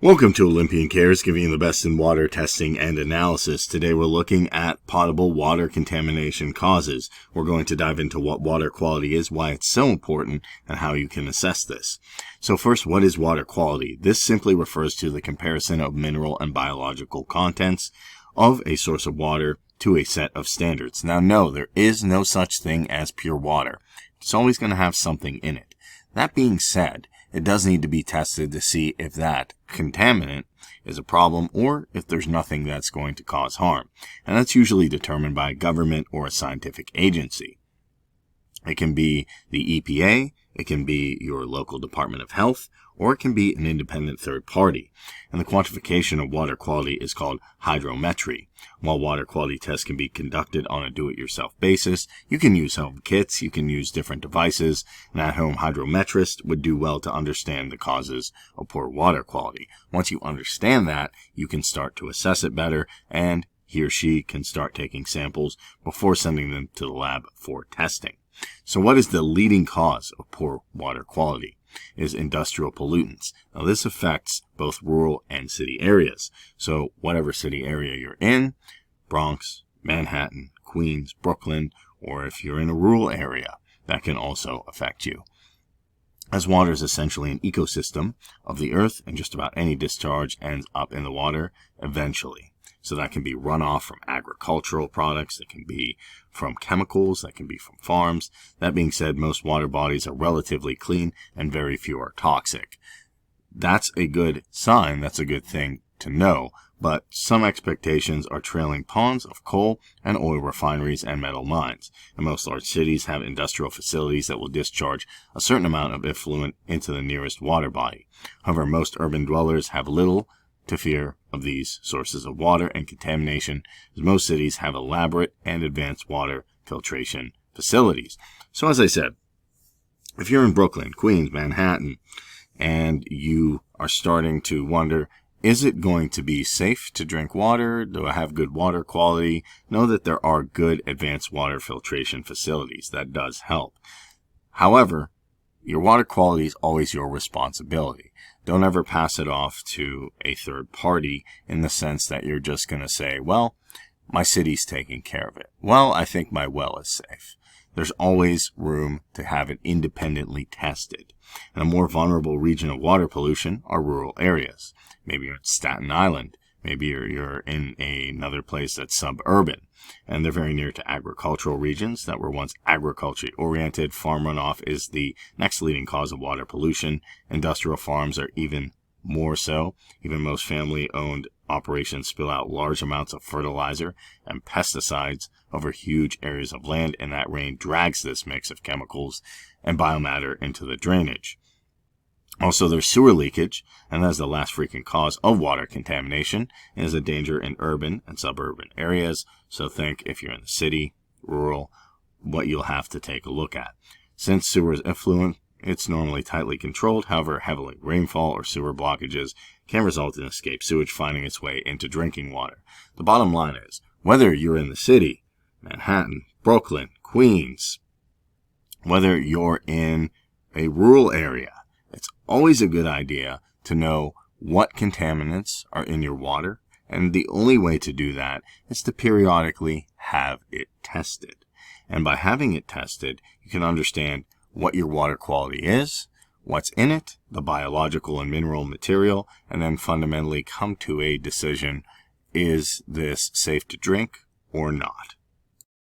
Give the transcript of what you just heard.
Welcome to Olympian Cares, giving you the best in water testing and analysis. Today we're looking at potable water contamination causes. We're going to dive into what water quality is, why it's so important, and how you can assess this. So first, what is water quality? This simply refers to the comparison of mineral and biological contents of a source of water to a set of standards. Now, no, there is no such thing as pure water. It's always going to have something in it. That being said, it does need to be tested to see if that contaminant is a problem or if there's nothing that's going to cause harm. And that's usually determined by a government or a scientific agency. It can be the EPA, it can be your local Department of Health, or it can be an independent third party. And the quantification of water quality is called hydrometry. While water quality tests can be conducted on a do-it-yourself basis, you can use home kits, you can use different devices. An at-home hydrometrist would do well to understand the causes of poor water quality. Once you understand that, you can start to assess it better, and he or she can start taking samples before sending them to the lab for testing. So what is the leading cause of poor water quality? Is industrial pollutants. Now this affects both rural and city areas. So whatever city area you're in, Bronx, Manhattan, Queens, Brooklyn, or if you're in a rural area, that can also affect you. As water is essentially an ecosystem of the earth, and just about any discharge ends up in the water eventually. So that can be runoff from agricultural products, that can be from chemicals, that can be from farms. That being said, most water bodies are relatively clean and very few are toxic. That's a good sign, that's a good thing to know, but some expectations are trailing ponds of coal and oil refineries and metal mines. And most large cities have industrial facilities that will discharge a certain amount of effluent into the nearest water body. However, most urban dwellers have little to fear of these sources of water and contamination, as most cities have elaborate and advanced water filtration facilities. So as I said, if you're in Brooklyn, Queens, Manhattan, and you are starting to wonder, is it going to be safe to drink water? Do I have good water quality? Know that there are good advanced water filtration facilities. That does help. However, your water quality is always your responsibility. Don't ever pass it off to a third party in the sense that you're just going to say, well, my city's taking care of it. Well, I think my well is safe. There's always room to have it independently tested. And a more vulnerable region of water pollution are rural areas. Maybe you're at Staten Island. Maybe you're in another place that's suburban, and they're very near to agricultural regions that were once agriculturally oriented. Farm runoff is the next leading cause of water pollution. Industrial farms are even more so. Even most family-owned operations spill out large amounts of fertilizer and pesticides over huge areas of land, and that rain drags this mix of chemicals and biomatter into the drainage. Also, there's sewer leakage, and that's the last frequent cause of water contamination, and is a danger in urban and suburban areas. So think if you're in the city, rural, what you'll have to take a look at. Since sewer is effluent, it's normally tightly controlled. However, heavy rainfall or sewer blockages can result in escaped sewage finding its way into drinking water. The bottom line is, whether you're in the city, Manhattan, Brooklyn, Queens, whether you're in a rural area, it's always a good idea to know what contaminants are in your water, and the only way to do that is to periodically have it tested. And by having it tested, you can understand what your water quality is, what's in it, the biological and mineral material, and then fundamentally come to a decision, is this safe to drink or not?